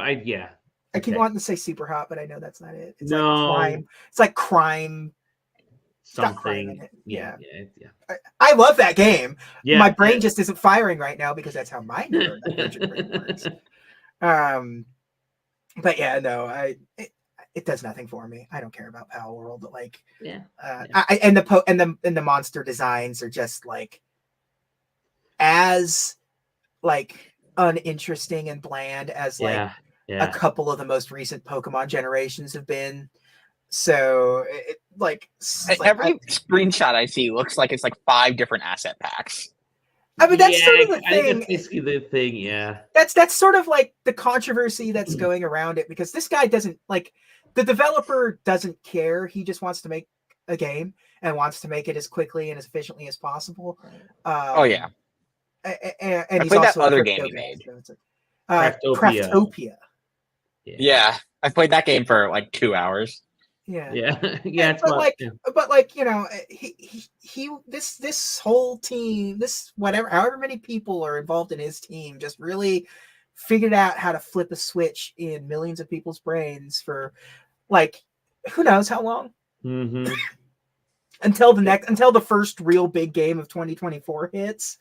I keep wanting to say Super Hot, but I know that's not it. It's like crime. It's like crime. Something. Yeah. I love that game. Yeah, my brain just isn't firing right now because that's how my neurodivergent brain works. But yeah, no, it does nothing for me. I don't care about Pal World. Like, and the monster designs are just like as like uninteresting and bland as like a couple of the most recent Pokemon generations have been. So every screenshot I see looks like it's like 5 different asset packs. I mean, that's sort of the thing. I think that's basically the thing. Yeah, that's sort of like the controversy that's going around it, because this guy doesn't like, the developer doesn't care. He just wants to make a game and wants to make it as quickly and as efficiently as possible. And I played that other game he made, Craftopia. Yeah, I played that game for like 2 hours. Yeah. But like he this whole team, however many people are involved in his team, just really figured out how to flip a switch in millions of people's brains for like who knows how long. until the first real big game of 2024 hits.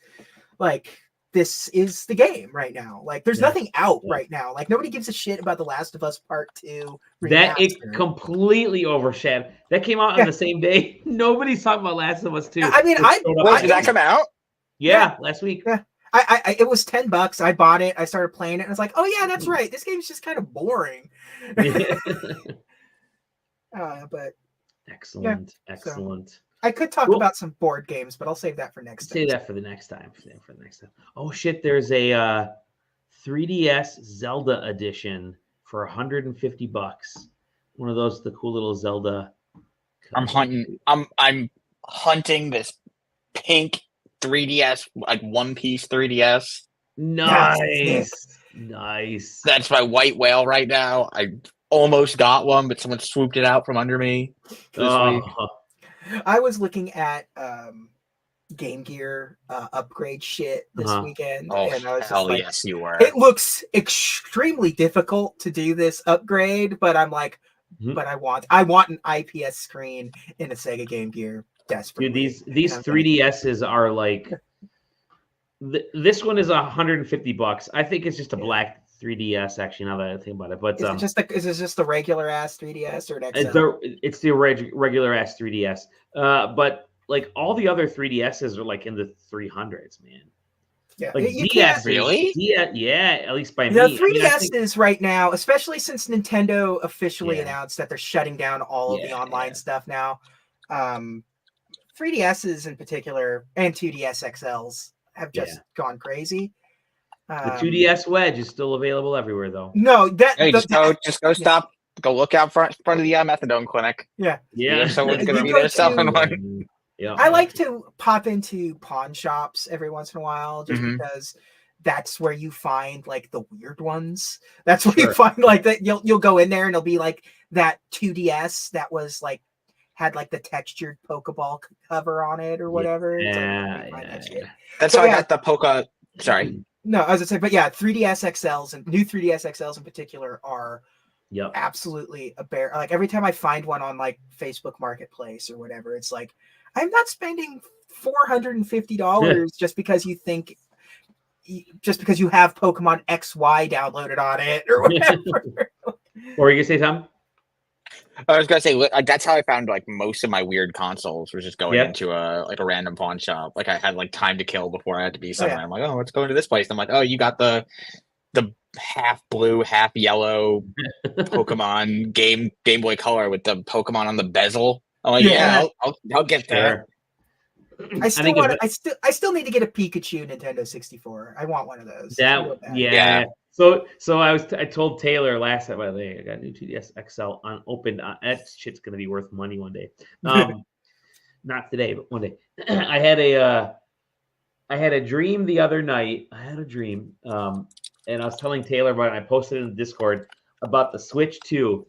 Like, this is the game right now. Like, there's nothing out right now. Like, nobody gives a shit about The Last of Us Part 2 remaster. That it completely overshadowed. That came out on the same day. Nobody's talking about Last of Us 2. I mean, did that come out? Yeah, last week. Yeah. It was $10. I bought it. I started playing it, and I was like, "Oh yeah, that's right. This game's just kind of boring." But excellent. So, I could talk about some board games, but I'll save that for next time. Save that for the next time. Oh shit! There's a 3DS Zelda edition for $150. One of those, the cool little Zelda. I'm hunting this pink 3DS, like one piece 3DS. Nice. That's my white whale right now. I almost got one, but someone swooped it out from under me this week. I was looking at Game Gear upgrade shit this weekend, and I was just like, yes, you were. It looks extremely difficult to do this upgrade, but I'm like, but I want an IPS screen in a Sega Game Gear desperately. Dude, these 3DSs are like, this one is $150. I think it's just a black 3DS. Actually, now that I think about it, but is it just the regular ass 3DS or an XL? It's the regular ass 3DS. But like all the other 3DSs are like in the 300s, man. Yeah, like DS, really? Yeah, at least by me. The 3DS is right now, especially since Nintendo officially announced that they're shutting down all of the online stuff now. 3DSs in particular and 2DS XLs have just gone crazy. The 2DS Wedge is still available everywhere, though. No, go look out front of the methadone clinic. Yeah. Someone's going to be there selling one. Yeah. I like to pop into pawn shops every once in a while, just because that's where you find like the weird ones. That's where you find like that. You'll go in there and it'll be like that 2DS that was like had like the textured Pokeball cover on it or whatever. That's how I got the Poke. Sorry. No, I was gonna say, but yeah, 3DS XLs and new 3DS XLs in particular are absolutely a bear. Like every time I find one on like Facebook Marketplace or whatever, it's like I'm not spending $450 just because you think, just because you have Pokemon XY downloaded on it or whatever. Or you can say Tom? I was gonna say, like, that's how I found like most of my weird consoles was just going into a random pawn shop. Like I had like time to kill before I had to be somewhere. I'm like, oh, let's go into this place. I'm like, oh, you got the half blue, half yellow Pokemon Game Boy Color with the Pokemon on the bezel. I'm like, I'll get there. I still need to get a Pikachu Nintendo 64. I want one of those. So I told Taylor last time, by the way, I got a new 2DS XL unopened. That shit's gonna be worth money one day. Not today, but one day. I had a dream the other night. And I was telling Taylor about it. I posted it in the Discord about the Switch 2,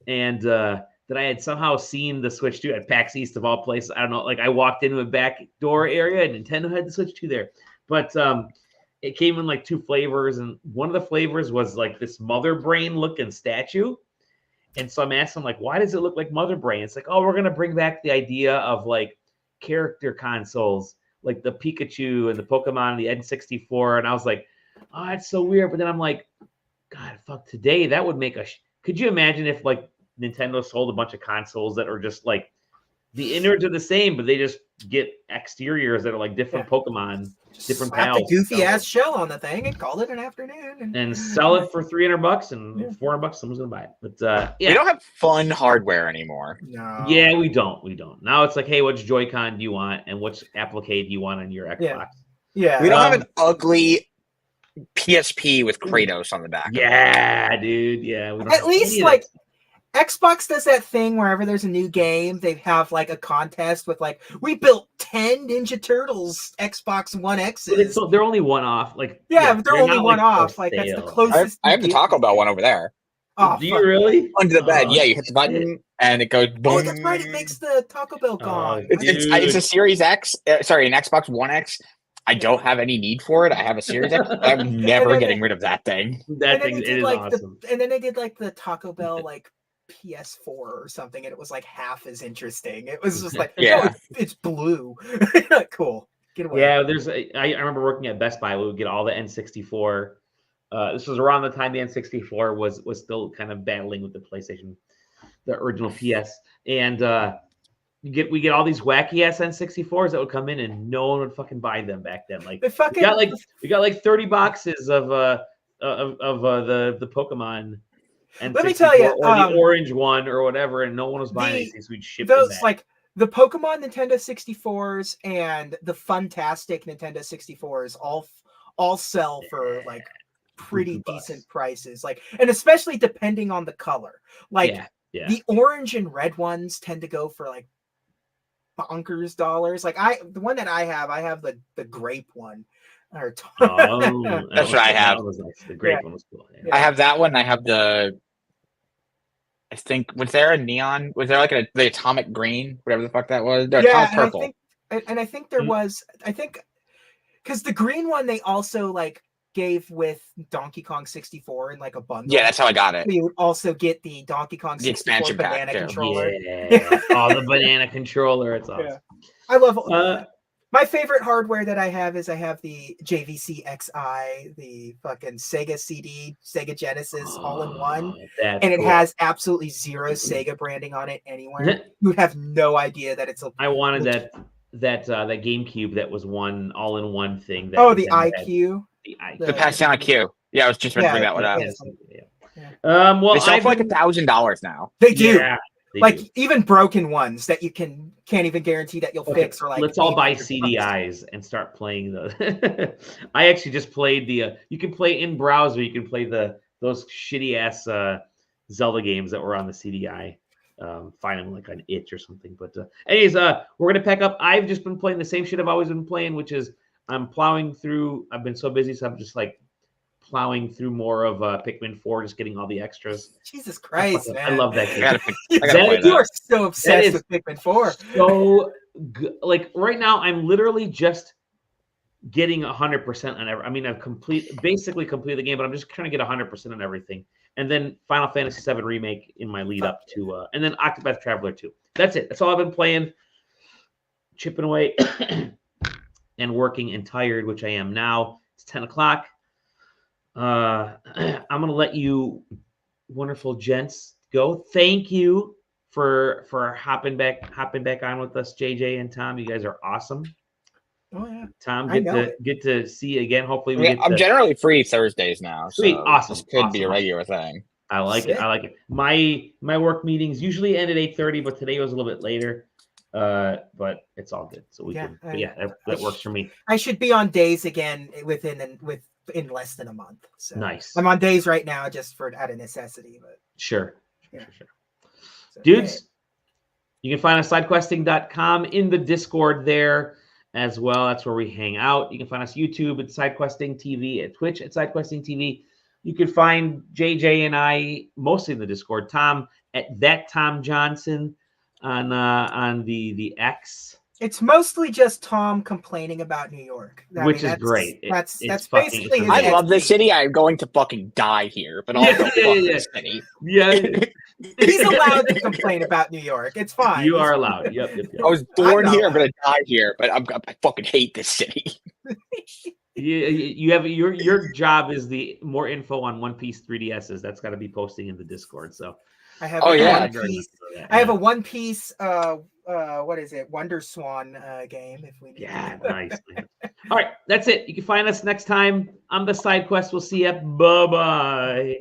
and that I had somehow seen the Switch 2 at PAX East of all places. I don't know. Like I walked into a back door area, and Nintendo had the Switch 2 there, but it came in like two flavors, and one of the flavors was like this Mother Brain looking statue. And so I'm asking, like, why does it look like Mother Brain? It's like, oh, we're gonna bring back the idea of like character consoles, like the Pikachu and the Pokemon and the N64. And I was like, oh, that's so weird. But then I'm like, God, fuck, today that would make could you imagine if like Nintendo sold a bunch of consoles that are just like the innards are the same, but they just get exteriors that are like different Pokemon, different pals. A goofy ass shell on the thing and call it an afternoon, and sell it for $300 and $400. Someone's gonna buy it. But we don't have fun hardware anymore. No. Yeah, we don't. Now it's like, hey, which Joy-Con do you want, and which applique do you want on your Xbox? Yeah. We don't have an ugly PSP with Kratos on the back. Yeah, dude. Yeah. We don't At least like Xbox does that thing wherever there's a new game, they have like a contest with like, we built 10 Ninja Turtles Xbox One X's. So they're only one off. Like they're only one off. Like that's the closest. I have the Taco Bell one over there. Oh, do you really? Under the bed. Yeah, you hit the button and it goes boom. Oh, that's right. It makes the Taco Bell gone. It's a Series X. Sorry, an Xbox One X. I don't have any need for it. I have a Series X. I'm never getting rid of that thing. That thing is awesome. And then they did like the Taco Bell like PS4 or something, and it was like half as interesting. It was just like, it's blue. Cool. Get away. Yeah, I remember working at Best Buy. We would get all the N64. This was around the time the N64 was still kind of battling with the PlayStation, the original PS, and we get all these wacky ass N64s that would come in, and no one would fucking buy them back then. Like we got like 30 boxes of the Pokemon. And let me tell you, or the orange one or whatever, and no one was buying anything, so we'd ship those them back. like the Pokemon Nintendo 64s and the Funtastic Nintendo 64s all sell for like pretty decent prices. Like, and especially depending on the color. Like the orange and red ones tend to go for like bonkers dollars. Like the one that I have the grape one. That's what I have. Nice. The grape one was cool. Yeah. I have that one. I have I think, was there a neon? Was there like the atomic green, whatever the fuck that was? No, atomic purple. I think there was. I think because the green one they also like gave with Donkey Kong 64 in like a bundle. Yeah, that's how I got it. You would also get the Donkey Kong 64 banana controller. Yeah, the banana controller. It's awesome. Yeah. I love. My favorite hardware that I have the JVC XI, the fucking Sega CD, Sega Genesis all in one. And it has absolutely zero Sega branding on it anywhere. You have no idea that it's I wanted that GameCube that was one all in one thing. That the IQ. The Passion IQ. Yeah, I was just going to bring that one up. Well, they sell for like $1,000 now. They do. Yeah. Like even broken ones that you can't even guarantee that you'll fix or like. Let's all buy CDIs and start playing the. I actually just played you can play in browser. You can play those shitty ass Zelda games that were on the CDI. Find them like on Itch or something. But anyways, we're gonna pack up. I've just been playing the same shit I've always been playing, which is I'm plowing through. I've been so busy, so I'm just like plowing through more of Pikmin 4, just getting all the extras. Jesus Christ, man. I love that game. You are so obsessed with Pikmin 4. So good. Like right now, I'm literally just getting 100% on every. I mean, I've basically completed the game, but I'm just trying to get 100% on everything. And then Final Fantasy VII Remake in my lead up to, and then Octopath Traveler 2. That's it. That's all I've been playing, chipping away and working and tired, which I am now. It's 10 o'clock. I'm going to let you wonderful gents go. Thank you for hopping back on with us, JJ and Tom. You guys are awesome. Oh yeah, Tom, get to see you again. Hopefully, I'm generally free Thursdays now. Sweet, so awesome. This could be a regular thing. I like it. I like it. My work meetings usually end at 8:30, but today was a little bit later. But it's all good. So we can. That works for me. I should be on days again in less than a month. So nice. I'm on days right now just out of necessity, but sure. So, dudes, you can find us sidequesting.com in the Discord there as well. That's where we hang out. You can find us YouTube at SideQuesting TV, at Twitch at SideQuesting TV. You can find JJ and I mostly in the Discord. Tom at that Tom Johnson on the X. It's mostly just Tom complaining about New York, which is great. That's basically. I love this city. I'm going to fucking die here, but also fuck this city. Yeah, he's allowed to complain about New York. It's fine. You are allowed. Yep. I was born here. I'm gonna die here, but I fucking hate this city. You have your job is the more info on One Piece 3DSs. That's got to be posting in the Discord. So. I have I have a One Piece what is it? Wonder Swan game if we need. Yeah, nice. All right, that's it. You can find us next time on the SideQuest. We'll see you. Bye-bye.